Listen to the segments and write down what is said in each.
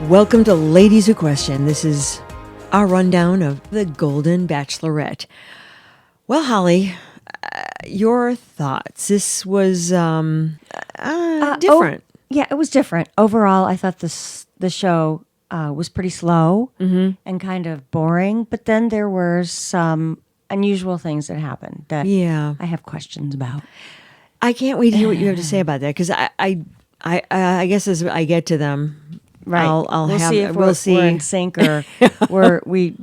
Welcome to Ladies Who Question. This is our rundown of the Golden Bachelorette. Well, Holly, your thoughts. This was different. Yeah, it was different. Overall, I thought the show was pretty slow and kind of boring. But then there were some unusual things that happened that I have questions about. I can't wait to hear what you have to say about that, because I guess as I get to them, right, we'll see if we're in sync or where we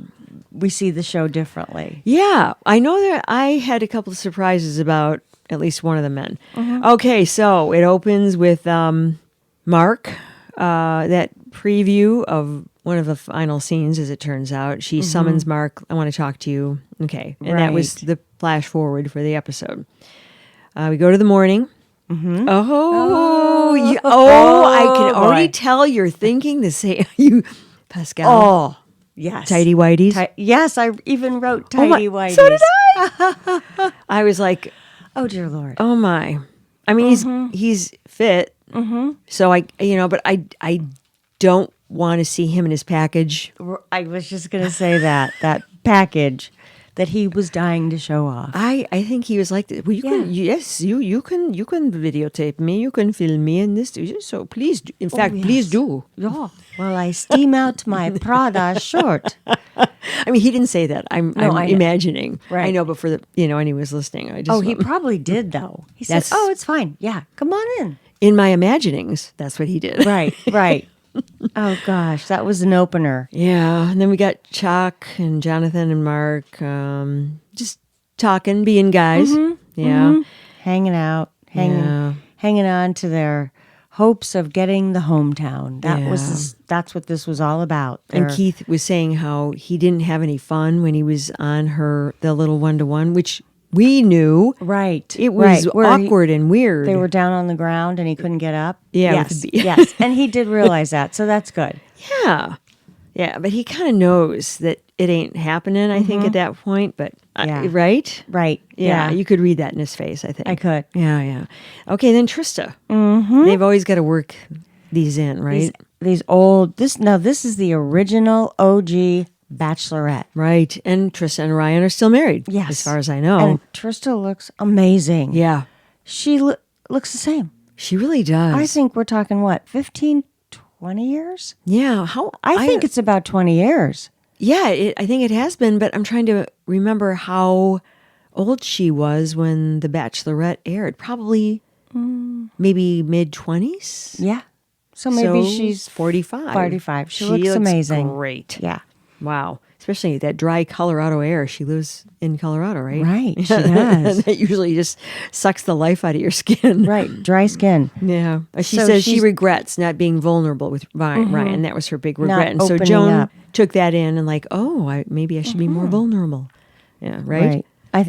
see the show differently. Yeah, I know that I had a couple of surprises about at least one of the men. Okay, so it opens with Mark, that preview of one of the final scenes, as it turns out. She summons Mark, I want to talk to you. Okay, and that was the flash forward for the episode. We go to the morning. I can already tell you're thinking the same. You, Pascal. Oh, yes. Tidy whities. Yes, I even wrote tidy whities. So did I. I was like, oh dear Lord. oh my. I mean, he's fit. So but I don't want to see him in his package. I was just going to say that package that he was dying to show off. I think he was like, well, you can videotape me, you can film me in this. So please, please do. Yeah. Well, I steam out my Prada short. I mean, he didn't say that. I'm imagining. Right. I know, but for the and he was listening. He probably did though. He said, "Oh, it's fine. Yeah, come on in." In my imaginings, that's what he did. Right. Oh gosh, that was an opener. Yeah, and then we got Chuck and Jonathan and Mark, just talking, being guys. Hanging out, hanging on to their hopes of getting the hometown. That's what this was all about. And Keith was saying how he didn't have any fun when he was on the little 1-to-1, which we knew. Right. It was awkward and weird. They were down on the ground and he couldn't get up. Yeah. Yes. And he did realize that. So that's good. Yeah. Yeah. But he kind of knows that it ain't happening, I think, at that point. But, right? Right. Yeah. You could read that in his face, I think. I could. Yeah. Okay. Then Trista. They've always got to work these in, right? This is the original OG Bachelorette. Right. And Trista and Ryan are still married. Yes. As far as I know. And Trista looks amazing. Yeah. She looks the same. She really does. I think we're talking, 15, 20 years? Yeah. I think it's about 20 years. Yeah, I think it has been, but I'm trying to remember how old she was when The Bachelorette aired. Probably maybe mid-20s? Yeah. So maybe she's 45. 45. She looks amazing. Great. Yeah. Wow. Especially that dry Colorado air. She lives in Colorado, right? Right. She does. That usually just sucks the life out of your skin. Right. Dry skin. Yeah. She says she regrets not being vulnerable with Ryan. That was her big regret. And so Joan took that in and maybe I should be more vulnerable. Yeah. Right?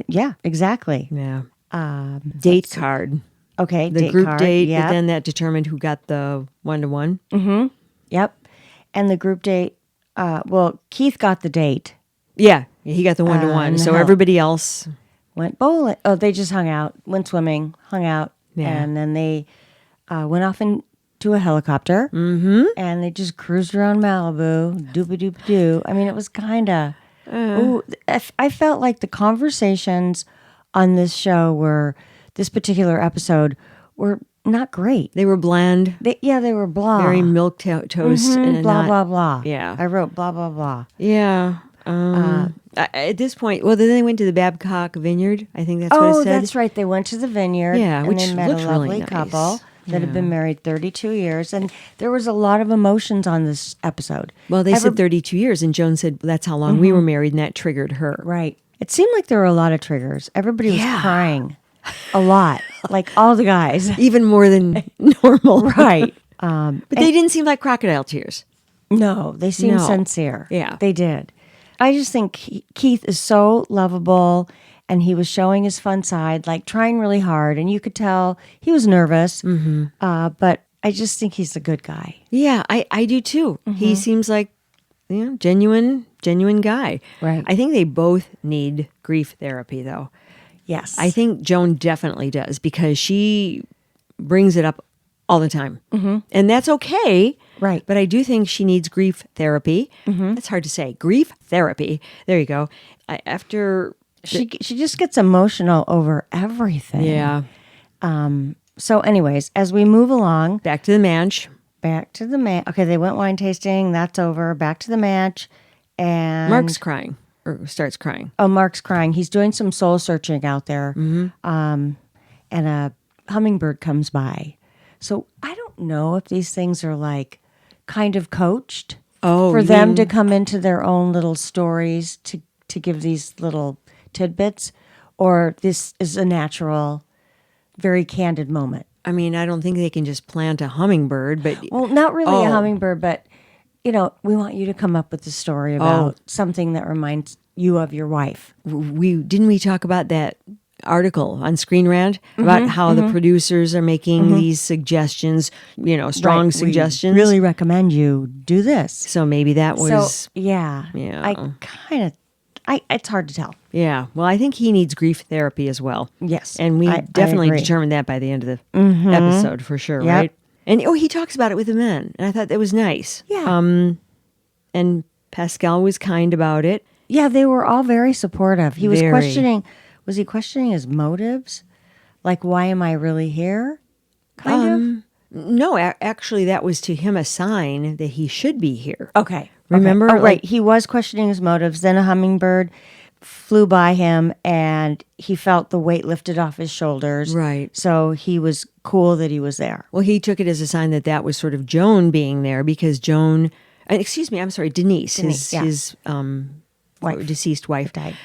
Yeah, exactly. Yeah. Date card. Okay. The group date. But then that determined who got the 1-to-1. Yep. And the group date. Keith got the date. Yeah, he got the 1-to-1. So everybody else went bowling. Oh, they just hung out, went swimming, hung out, and then they went off into a helicopter, and they just cruised around Malibu, doop-a-doop-doo. I mean, it was kind of. I felt like the conversations on this particular episode were not great. They were bland. They were blah. Very milk toast. And blah, blah, blah. Yeah. I wrote blah, blah, blah. Yeah. At this point, then they went to the Babcock Vineyard. I think that's what it said. Oh, that's right. They went to the vineyard. Yeah, and which they met looked a lovely really nice. couple that had been married 32 years. And there was a lot of emotions on this episode. Well, they said 32 years, and Joan said that's how long we were married, and that triggered her. Right. It seemed like there were a lot of triggers. Everybody was crying. A lot, like all the guys, even more than normal, right? But they didn't seem like crocodile tears. No, they seemed sincere. Yeah, they did. I just think Keith is so lovable, and he was showing his fun side, like trying really hard, and you could tell he was nervous. But I just think he's a good guy. Yeah, I do too. He seems like genuine guy. Right. I think they both need grief therapy, though. Yes. I think Joan definitely does, because she brings it up all the time. And that's okay. Right. But I do think she needs grief therapy. That's hard to say. Grief therapy. There you go. After... She just gets emotional over everything. Yeah. So anyways, as we move along. Back to the manch. Okay, they went wine tasting. That's over. Back to the manch. And Mark's crying. Or starts crying. Oh, Mark's crying. He's doing some soul searching out there. And a hummingbird comes by. So I don't know if these things are like kind of coached for them to come into their own little stories to give these little tidbits, or this is a natural, very candid moment. I mean, I don't think they can just plant a hummingbird, but... Well, not really a hummingbird, but, we want you to come up with a story about something that reminds you of your wife. Didn't we talk about that article on Screen Rant about how the producers are making these suggestions, strong suggestions? We really recommend you do this. So maybe that was... So, yeah. It's hard to tell. Yeah. Well, I think he needs grief therapy as well. Yes. And we definitely determined that by the end of the episode for sure, right? And he talks about it with the men. And I thought that was nice. Yeah. And Pascal was kind about it. Yeah, they were all very supportive. He was questioning his motives? Like, why am I really here? Kind of? No, actually, that was to him a sign that he should be here. Okay. Remember? Okay. Oh, right. He was questioning his motives. Then a hummingbird flew by him and he felt the weight lifted off his shoulders. Right. So he was cool that he was there. Well, he took it as a sign that was sort of Joan being there because Joan, Denise, his deceased wife died.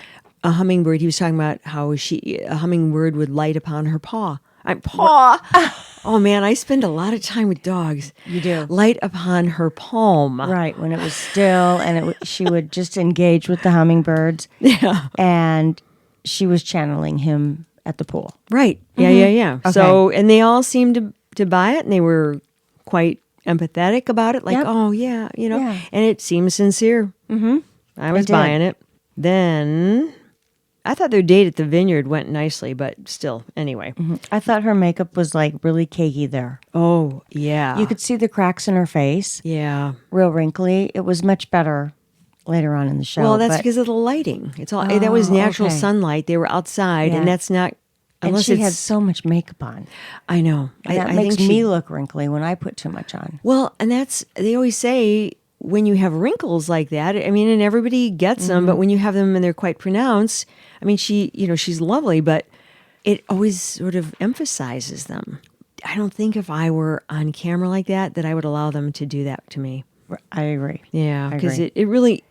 A hummingbird, he was talking about how a hummingbird would light upon her paw. Paw. Oh man, I spend a lot of time with dogs. You do. Light upon her palm. Right, when it was still, and she would just engage with the hummingbirds. Yeah. And she was channeling him at the pool. Right. Yeah. Okay. So, and they all seemed to buy it, and they were quite empathetic about it. Like, oh yeah, Yeah. and it seemed sincere. I was buying it. Then I thought their date at the vineyard went nicely, but still, anyway. I thought her makeup was like really cakey there. Oh, yeah. You could see the cracks in her face. Yeah. Real wrinkly. It was much better later on in the show. Well, that's because of the lighting. It's all that was natural sunlight. They were outside, and that's not. And she had so much makeup on. I know. And that makes me look wrinkly when I put too much on. Well, and they always say when you have wrinkles like that, I mean, and everybody gets them, but when you have them and they're quite pronounced, I mean, she's lovely, but it always sort of emphasizes them. I don't think if I were on camera like that I would allow them to do that to me. I agree. Yeah, because it really,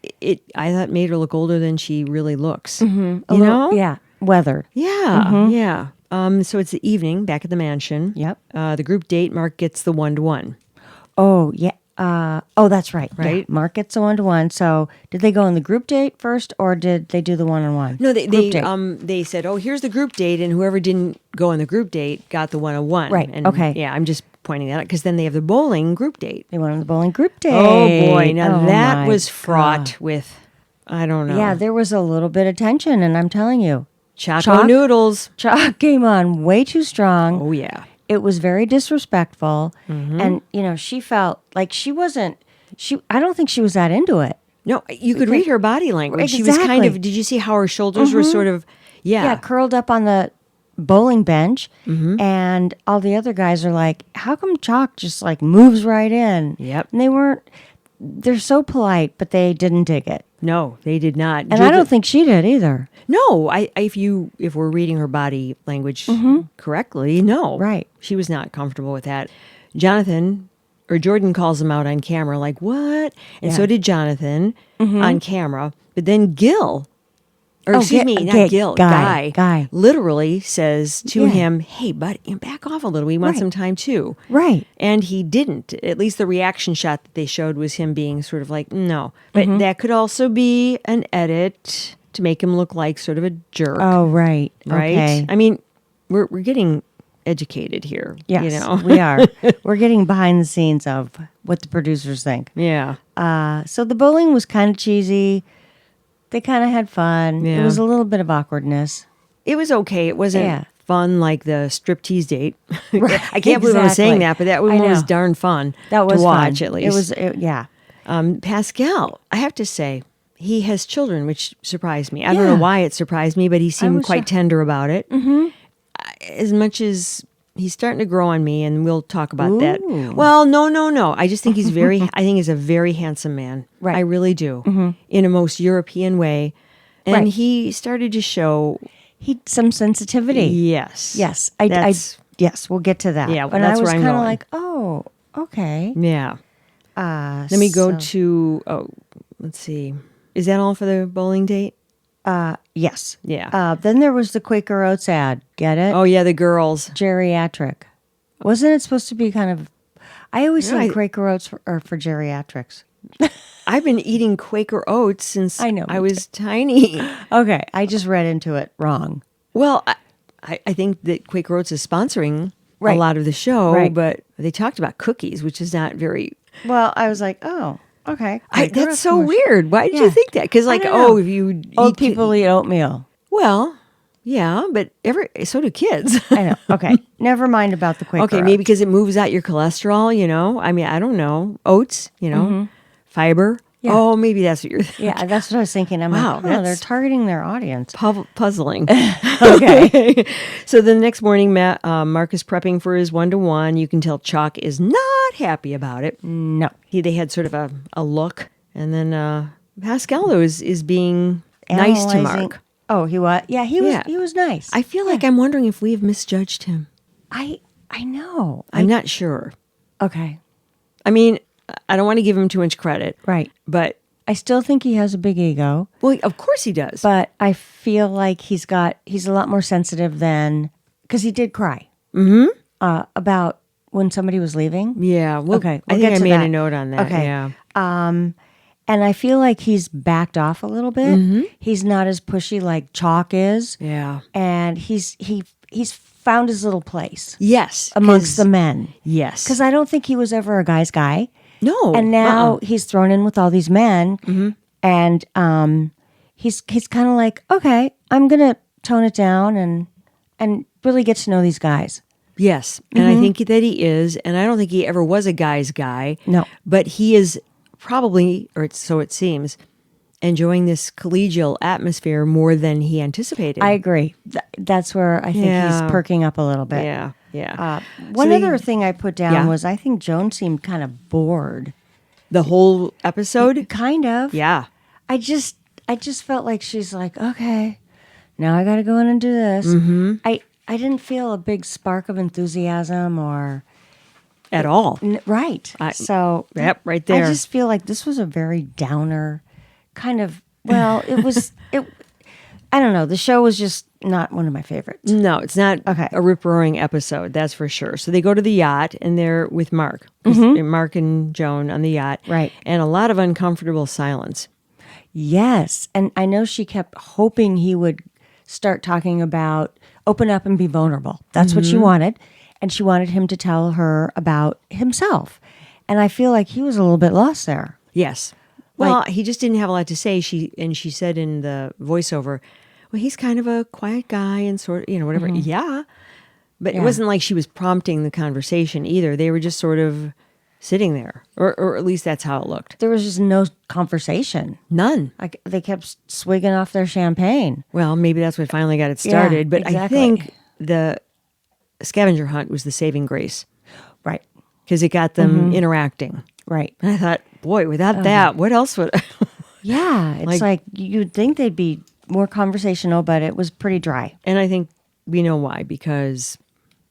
I thought made her look older than she really looks. You know? Yeah, weathered. Yeah, yeah. So it's the evening back at the mansion. Yep. The group date, Mark gets the 1-to-1. Oh, yeah. That's right. Right. Yeah. Mark gets a 1-to-1. So did they go on the group date first, or did they do the one-on-one? No, they said, oh, here's the group date, and whoever didn't go on the group date got the 1-on-1. Right. And okay. Yeah, I'm just pointing that out because then they have the bowling group date. They went on the bowling group date. Oh boy, now that was God. fraught with, I don't know. Yeah, there was a little bit of tension, and I'm telling you, Choco noodles. Chalk came on way too strong. Oh yeah. It was very disrespectful, and she felt like I don't think she was that into it. No, you could read her body language. Exactly. She was kind of. Did you see how her shoulders were sort of? Yeah, curled up on the bowling bench, and all the other guys are like, "How come Chalk just like moves right in?" Yep. And they weren't. They're so polite, but they didn't dig it. No, they did not. And I don't think she did either. No, if we're reading her body language correctly, no. Right. She was not comfortable with that. Jordan calls him out on camera like, what? And so did Jonathan on camera. But then Guy, literally says to him, hey, buddy, back off a little. We want some time too. Right. And he didn't. At least the reaction shot that they showed was him being sort of like, no. But that could also be an edit to make him look like sort of a jerk. Oh, right. Right? Okay. I mean, we're getting educated here. Yes, we are. We're getting behind the scenes of what the producers think. Yeah. So the bowling was kind of cheesy. They kind of had fun. Yeah. It was a little bit of awkwardness. It was okay. It wasn't fun like the striptease date. Right, I can't believe I'm saying exactly. that, but that I one was know. darn fun That was to watch fun. at least. Yeah. Pascal, I have to say, he has children, which surprised me. I don't know Yeah. why it surprised me, but he seemed was quite shocked. tender about it. Mm-hmm. As much as he's starting to grow on me, and we'll talk about that. Ooh. Well, no. I just think he's I think he's a very handsome man. Right. I really do. In a most European way. And Right. he started to show, Some sensitivity. yes. Yes. Yes, we'll get to that. Yeah, and that's I was where I'm kind of going. like, oh, okay. Yeah. Let me go to, let's see. Is that all for the bowling date? Yes. Yeah. Then there was the Quaker Oats ad. Get it? Oh, yeah, the girls. Geriatric. Wasn't it supposed to be kind of? I always No, think I- Quaker Oats are for geriatrics. I've been eating Quaker Oats since I know, I me was tiny. Okay, I just read into it wrong. Well, I think that Quaker Oats is sponsoring Right. a lot of the show, Right. but they talked about cookies, which is not very. Well, I was like, oh, okay. Quaker That's Oats so commercial. weird. Why did Yeah. you think that? Because, like, I don't know. if you Old eat people eat oatmeal. well, yeah, but so do kids. I know. Okay, never mind about the Quaker. Okay, maybe Oats. because it moves out your cholesterol. I mean, I don't know. Oats, fiber. Mm-hmm. Yeah. Oh, maybe that's what you're. Yeah, that's what I was thinking. I'm Wow, like, oh, they're that's- targeting their audience. Puzzling. Okay. So the next morning, Mark is prepping for his 1-to-1. You can tell Chalk is not happy about it. No. They had sort of a look, and then Pascal though is being nice to Analyzing- Mark. Oh, he was. Yeah, he was. Yeah. He was nice. I feel like I'm wondering if we have misjudged him. I know. I'm not sure. Okay. I mean, I don't want to give him too much credit, Right. but I still think he has a big ego, well, of course he does. but I feel like he's a lot more sensitive than, because he did cry about when somebody was leaving. Yeah. Well, Okay, I we'll think get I to made that. a note on that. Okay. Yeah. And I feel like he's backed off a little bit. He's not as pushy like Chalk is. Yeah. And he's found his little place Yes. amongst the men. Yes. Because I don't think he was ever a guy's guy. No. And now he's thrown in with all these men, and he's kind of like, okay, I'm gonna tone it down and really get to know these guys. Yes. And I think that he is. And I don't think he ever was a guy's guy. No. But he is probably, so it seems, enjoying this collegial atmosphere more than he anticipated. I agree. That's where I think Yeah. he's perking up a little bit. Yeah. Yeah. One So other thing I put down Yeah. was I think Joan seemed kind of bored. The whole episode? Kind of. Yeah. I just felt like she's like, okay, now I got to go in and do this. I didn't feel a big spark of enthusiasm or At all. right. So Yep, right there. I just feel like this was a very downer kind of. Well, it was. I don't know. The show was just not one of my favorites. No, it's not Okay. a rip-roaring episode, that's for sure. So they go to the yacht, and they're with Mark. Mark and Joan on the yacht. Right. And a lot of uncomfortable silence. Yes, and I know she kept hoping he would start talking about open up and be vulnerable. That's what she wanted, and she wanted him to tell her about himself. And I feel like he was a little bit lost there. Yes. Well, he just didn't have a lot to say. She said in the voiceover, well, he's kind of a quiet guy and sort of, whatever. Yeah. But it wasn't like she was prompting the conversation either. They were just sort of sitting there, or at least that's how it looked. There was just no conversation. None. Like they kept swigging off their champagne. Well, maybe that's what finally got it started. But I exactly. think the scavenger hunt was the saving grace Right. because it got them interacting. Right. And I thought, boy, without that, what else would... Yeah. It's like you'd think they'd be more conversational, but it was pretty dry. And I think we know why, because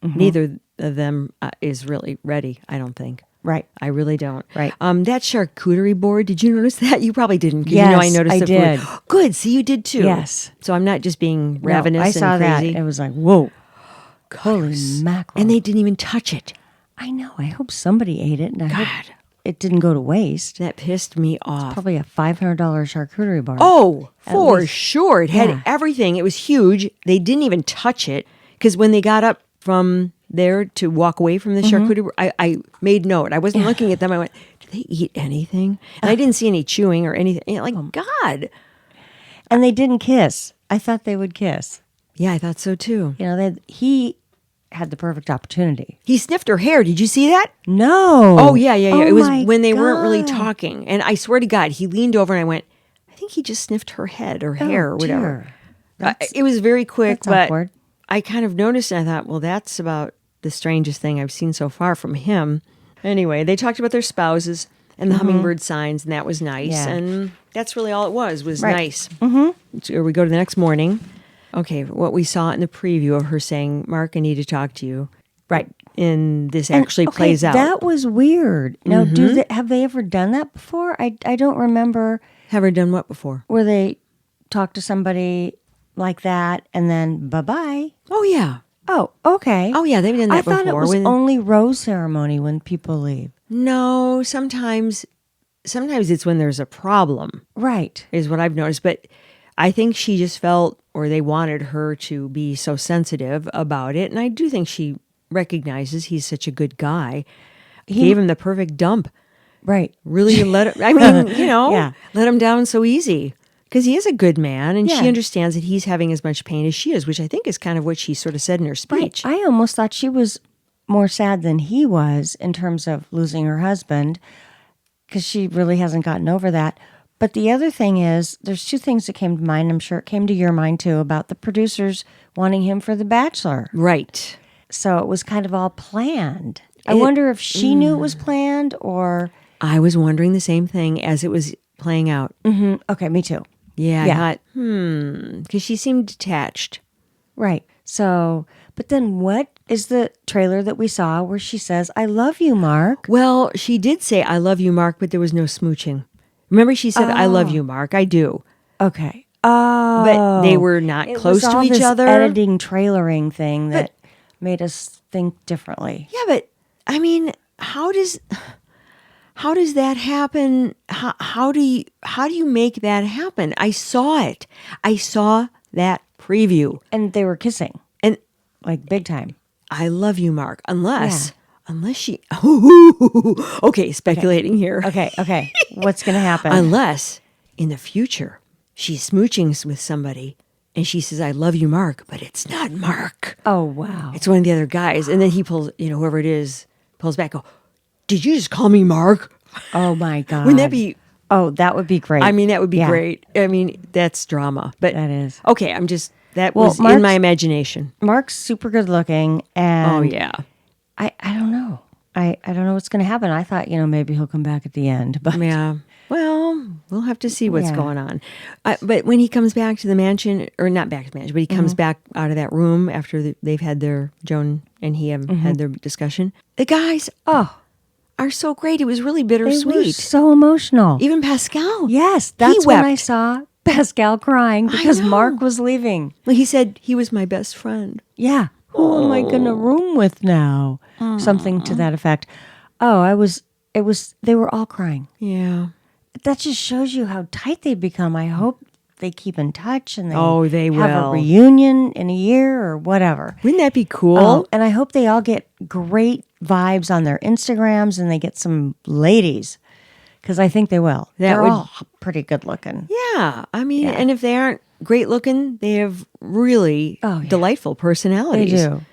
neither of them is really ready, I don't think. Right. I really don't. Right. That charcuterie board, did you notice that? You probably didn't, because Yes, I noticed I the did. food. Good, see, you did too. Yes. So I'm not just being No, ravenous I saw and crazy. that. It was like, whoa. Holy mackerel. And they didn't even touch it. I know. I hope somebody ate it, and I hope God. it didn't go to waste. That pissed me off. Probably a $500 charcuterie bar. Oh, for least. sure. It had Yeah. everything. It was huge. They didn't even touch it, because when they got up from there to walk away from the charcuterie board, I made note. I wasn't looking at them. I went, did they eat anything? And I didn't see any chewing or anything. Like, God. And they didn't kiss. I thought they would kiss. Yeah, I thought so too. You know, he had the perfect opportunity. He sniffed her hair. Did you see that? No. Oh, yeah. It was my when they weren't really God. talking. And I swear to God, he leaned over and I went, I think he just sniffed her head or hair or whatever. Dear. It was very quick, that's but awkward. I kind of noticed and I thought, well, that's about the strangest thing I've seen so far from him. Anyway, they talked about their spouses and the hummingbird signs, and that was nice. Yeah. And that's really all it was Right. nice. So we go to the next morning. Okay, what we saw in the preview of her saying, Mark, I need to talk to you. Right. And this And, actually okay, plays out. That was weird. Now, have they ever done that before? I don't remember Have I done what before? where they talk to somebody like that and then bye-bye. Oh, yeah. Oh, okay. Oh, yeah, they've done that I before. thought it was only rose ceremony when people leave. No, sometimes it's when there's a problem, Right. is what I've noticed. But I think she just felt, or they wanted her to be so sensitive about it. And I do think she recognizes he's such a good guy. He gave him the perfect dump. Right. Really let him, I mean, Yeah. let him down so easy. Because he is a good man, and Yeah. she understands that he's having as much pain as she is, which I think is kind of what she sort of said in her speech. I almost thought she was more sad than he was in terms of losing her husband, because she really hasn't gotten over that. But the other thing is, there's two things that came to mind. I'm sure it came to your mind too, about the producers wanting him for The Bachelor. Right. So it was kind of all planned. I wonder if she knew it was planned or... I was wondering the same thing as it was playing out. Okay, me too. Yeah, Yeah. I thought, because she seemed detached. Right. So, but then what is the trailer that we saw where she says, I love you, Mark? Well, she did say, I love you, Mark, but there was no smooching. Remember, she said, I love you, Mark. I do. Okay. Oh. But they were not It close was to all each this other. editing, trailering thing that made us think differently. Yeah, but I mean, how does that happen? How do you make that happen? I saw it. I saw that preview. And they were kissing, And like big time. I love you, Mark. Unless she okay, speculating here. Okay. What's going to happen? Unless in the future she's smooching with somebody and she says, I love you, Mark, but it's not Mark. Oh, wow. It's one of the other guys. And then he pulls, whoever it is, pulls back, go, did you just call me Mark? Oh, my God. Wouldn't that be, Oh, that would be great. I mean, that would be Yeah. great. I mean, that's drama. But That is. okay, that Well, was in Mark's- my imagination. Mark's super good looking. And Oh, yeah. I don't know. I don't know what's going to happen. I thought, maybe he'll come back at the end. But Yeah. Well, we'll have to see what's Yeah. going on. But when he comes back to the mansion, or not back to the mansion, but he comes back out of that room after they've had Joan and he have had their discussion, the guys are so great. It was really they were bittersweet. so emotional. Even Pascal. Yes, that's he when wept. I saw Pascal crying because know. Mark was leaving. Well, he said he was my best friend. Yeah. Who am I going to room with now? Something to that effect. Oh, they were all crying. Yeah. That just shows you how tight they've become. I hope they keep in touch and They have will. a reunion in a year or whatever. Wouldn't that be cool? And I hope they all get great vibes on their Instagrams and they get some ladies because I think they will. They're would- all pretty good looking. Yeah. I mean, and if they aren't great looking, they have really delightful personalities. They do.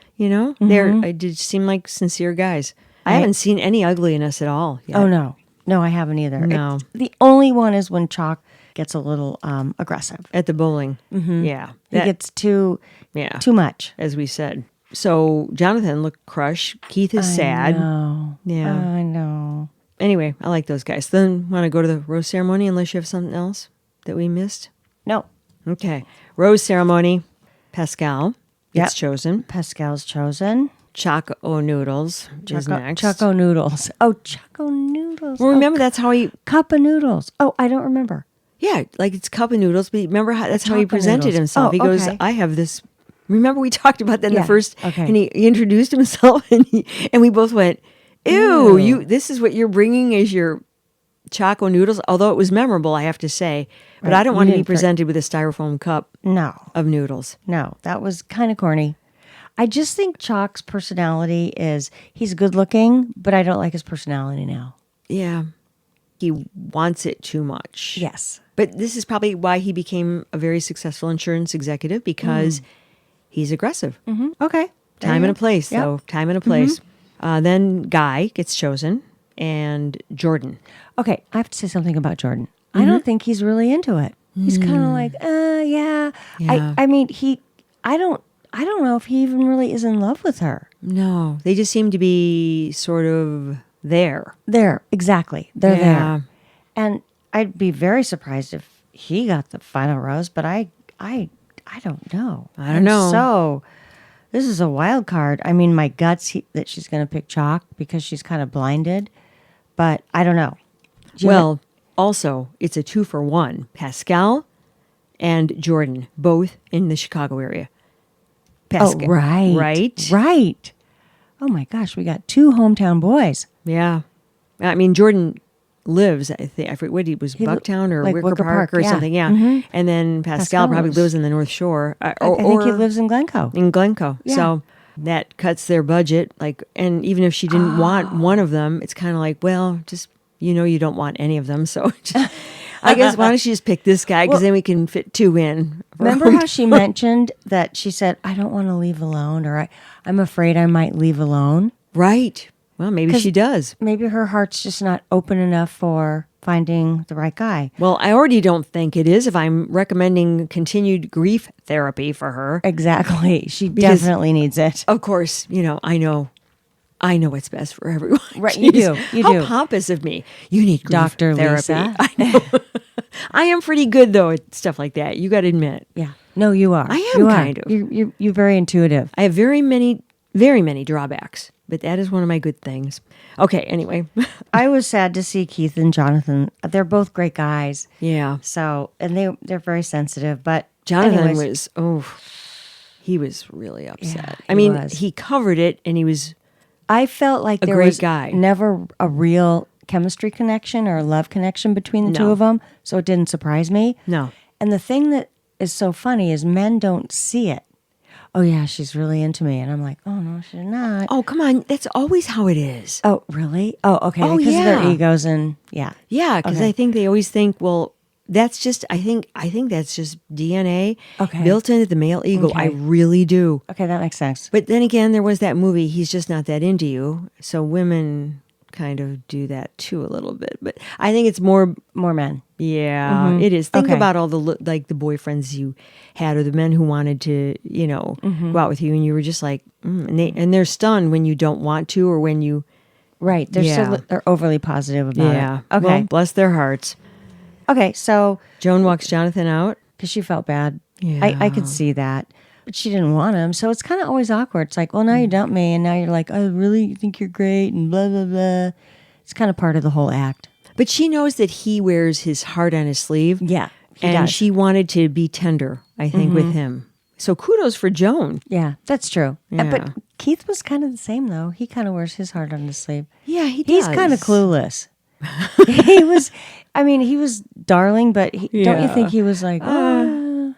They did seem like sincere guys. I haven't seen any ugliness at all yet. Oh, no. No, I haven't either. No. The only one is when Chalk gets a little aggressive. At the bowling. Yeah. He gets too yeah. much. As we said. So Jonathan looked crushed. Keith is sad. No. Yeah. I know. Anyway, I like those guys. Then want to go to the rose ceremony unless you have something else that we missed? No. Okay. Rose ceremony. Pascal gets Yep. chosen. Pascal's chosen. Choco Noodles is next. Choco noodles. Oh, Choco noodles. Well, remember that's how he... Cup of noodles. Oh, I don't remember. Yeah, like it's cup of noodles. But remember that's how he Choco presented noodles. himself. Oh, He goes, okay. I have this... Remember we talked about that in Yeah, the first... okay. And he introduced himself and we both went, ew, this is what you're bringing as your Choco noodles. Although it was memorable, I have to say. But Right, I don't you want to be didn't presented with a styrofoam cup No. of noodles. No, that was kind of corny. I just think Chalk's personality is, he's good looking, but I don't like his personality now. Yeah. He wants it too much. Yes. But this is probably why he became a very successful insurance executive, because he's aggressive. Okay. Time and a place, Yep. though. Time and a place. Then Guy gets chosen, and Jordan. Okay, I have to say something about Jordan. I don't think he's really into it. He's kind of like, yeah. Yeah. I mean, I don't know if he even really is in love with her. No, they just seem to be sort of there. There, exactly. They're Yeah. there. And I'd be very surprised if he got the final rose, but I don't know. I don't know. So this is a wild card. I mean, my gut's that she's going to pick Chalk because she's kind of blinded, but I don't know. Well, also, it's a 2-for-1. Pascal and Jordan, both in the Chicago area. Oh, right. Right? Right. Oh, my gosh. We got 2 hometown boys. Yeah. I mean, Jordan lives, I think, I forget what he was, Bucktown or like Wicker Wicker Park Park, or yeah. something, yeah. And then Pascal probably lives- lives in the North Shore. I think he lives in Glencoe. in Glencoe. Yeah. So that cuts their budget. Like, and even if she didn't want one of them, it's kind of like, well, just, you don't want any of them. So just, I guess, why don't you just pick this guy? Because then we can fit 2 in. Remember how she mentioned that she said, I don't want to leave alone, or I'm afraid I might leave alone? Right. Well, maybe she does. Maybe her heart's just not open enough for finding the right guy. Well, I already don't think it is if I'm recommending continued grief therapy for her. Exactly. She Because- definitely needs it. Of course, I know what's best for everyone. Right, you do. You How do. pompous of me. You need grief Dr. therapy. Lisa. I know. I am pretty good, though, at stuff like that. You got to admit. Yeah. No, you are. I am You are. kind of. You're very intuitive. I have very many drawbacks, but that is one of my good things. Okay, anyway. I was sad to see Keith and Jonathan. They're both great guys. Yeah. So, and they're very sensitive, but Jonathan anyways, he was really upset. he I mean, was. he covered it and he was, I felt like there great was guy. never a real chemistry connection or love connection between the two No. of them, so it didn't surprise me. no. And the thing that is so funny is men don't see it. Oh yeah, she's really into me, and I'm like, oh no, she's not. Oh, come on. That's always how it is. Oh really? Oh okay. Oh, because of their yeah. egos and yeah. Yeah, because Okay. I think they always think, well, that's just, I think that's just DNA Okay. built into the male ego. I Okay. really do. Okay, that makes sense. But then again, there was that movie, He's Just Not That Into You. So women kind of do that too a little bit. But I think it's more, More men. yeah, it is. Think Okay. about all the, like the boyfriends you had or the men who wanted to, go out with you and you were just like, and they're stunned when you don't want to or when you, Right. They're Yeah. they're overly positive about yeah. it. Okay. Well, bless their hearts. Okay. So Joan walks Jonathan out. because she felt bad. Yeah. I could see that. But she didn't want him. So it's kind of always awkward. It's like, well, now you dumped me. And now you're like, I really think you're great and blah, blah, blah. It's kind of part of the whole act. But she knows that he wears his heart on his sleeve. Yeah. He And does. she wanted to be tender, I think, with him. So kudos for Joan. Yeah, that's true. Yeah. But Keith was kind of the same, though. He kind of wears his heart on his sleeve. Yeah, he He's kind of clueless. he was darling, but don't you Yeah. think he was like,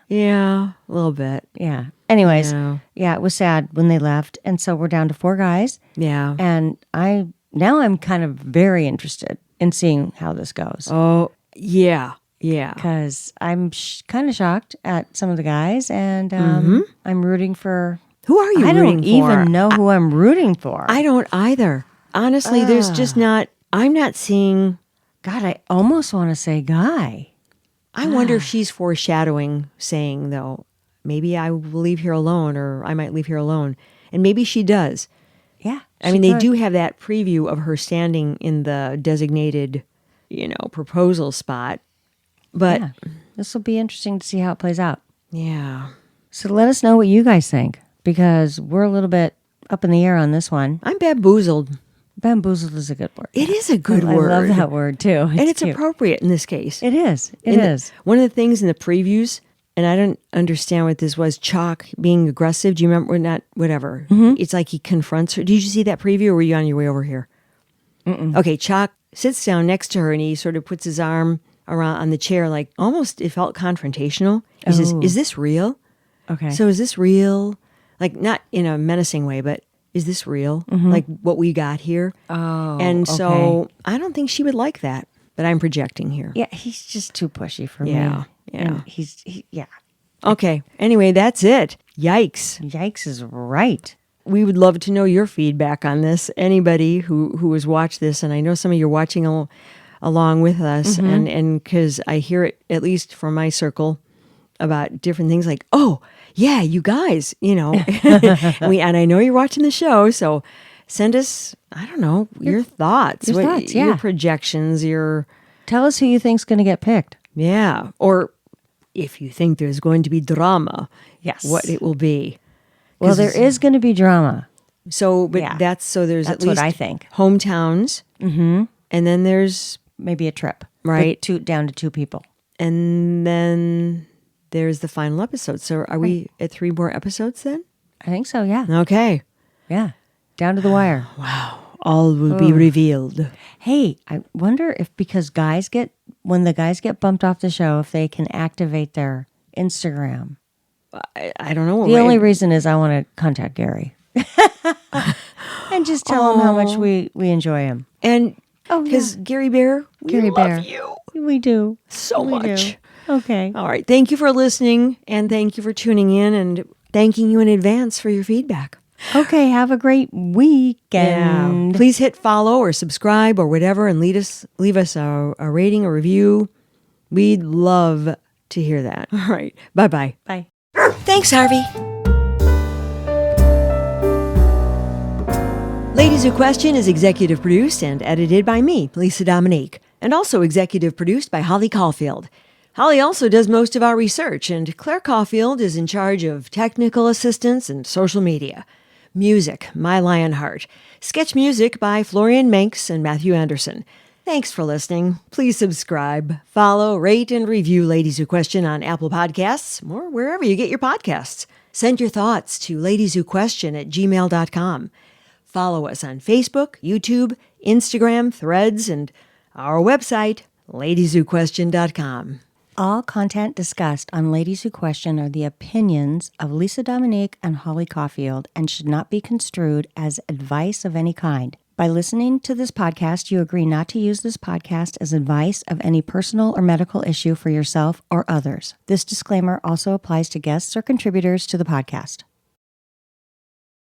Yeah, a little bit. yeah. Anyways, Yeah. yeah, it was sad when they left. And so we're down to 4 guys. Yeah. And now I'm kind of very interested in seeing how this goes. Oh, yeah. Yeah. Because I'm kind of shocked at some of the guys. And I'm rooting for... Who are you I rooting don't for? even know who I'm rooting for. I don't either. Honestly, there's just not, I'm not seeing, God, I almost want to say Guy. I wonder if she's foreshadowing saying, though, maybe I will leave here alone or I might leave here alone. And maybe she does. Yeah. I mean, they do have that preview of her standing in the designated, proposal spot. But Yeah. This will be interesting to see how it plays out. yeah, So let us know what you guys think, because we're a little bit up in the air on this one. I'm bamboozled. Bamboozled is a good word. It is a good I word. love that word too. And it's cute. appropriate in this case. It is. It is. One of the things in the previews, and I don't understand what this was, Chalk being aggressive. Do you remember? Or not, whatever. It's like he confronts her. Did you see that preview or were you on your way over here? Okay, Chalk sits down next to her and he sort of puts his arm around on the chair, like almost it felt confrontational. He says, Oh. "Is this real? Okay. So is this real? Like not in a menacing way, but is this real? Like what we got here?" Oh, And so okay. I don't think she would like that, but I'm projecting here. Yeah, he's just too pushy for me. Yeah, yeah. And yeah. Okay. Anyway, that's it. Yikes. Yikes is right. We would love to know your feedback on this. Anybody who has watched this, and I know some of you are watching along with us, and because I hear it, at least from my circle, about different things like, oh, yeah, you guys, and I know you're watching the show, so send us, I don't know, your thoughts. Your projections, Tell us who you think's going to get picked. Yeah. Or if you think there's going to be drama, what it will be. Well, there is going to be drama. So, but there's at least what I think. Hometowns. Mm-hmm. And then there's maybe a trip. Right. Down to 2 people. And then there's the final episode. So are we at 3 more episodes then? I think so, yeah. Okay. Yeah. Down to the wire. Wow. All will be revealed. Hey, I wonder if when the guys get bumped off the show, if they can activate their Instagram. I don't know. The only reason is I want to contact Gary. And just tell him how much we enjoy him. And because Gary Bear, we love you. We do. So much. Okay. All right. Thank you for listening, and thank you for tuning in, and thanking you in advance for your feedback. Okay. Have a great weekend. Yeah. Please hit follow or subscribe or whatever, and leave us a rating, a review. We'd love to hear that. All right. Bye-bye. Bye. Thanks, Harvey. Ladies Who Question is executive produced and edited by me, Lisa Dominique, and also executive produced by Holly Caulfield. Holly also does most of our research, and Claire Caulfield is in charge of technical assistance and social media. Music, My Lionheart. Sketch music by Florian Manx and Matthew Anderson. Thanks for listening. Please subscribe, follow, rate, and review Ladies Who Question on Apple Podcasts or wherever you get your podcasts. Send your thoughts to ladieswhoquestion@gmail.com. Follow us on Facebook, YouTube, Instagram, Threads, and our website, LadiesWhoQuestion.com. All content discussed on Ladies Who Question are the opinions of Lisa Dominique and Holly Caulfield and should not be construed as advice of any kind. By listening to this podcast, you agree not to use this podcast as advice of any personal or medical issue for yourself or others. This disclaimer also applies to guests or contributors to the podcast.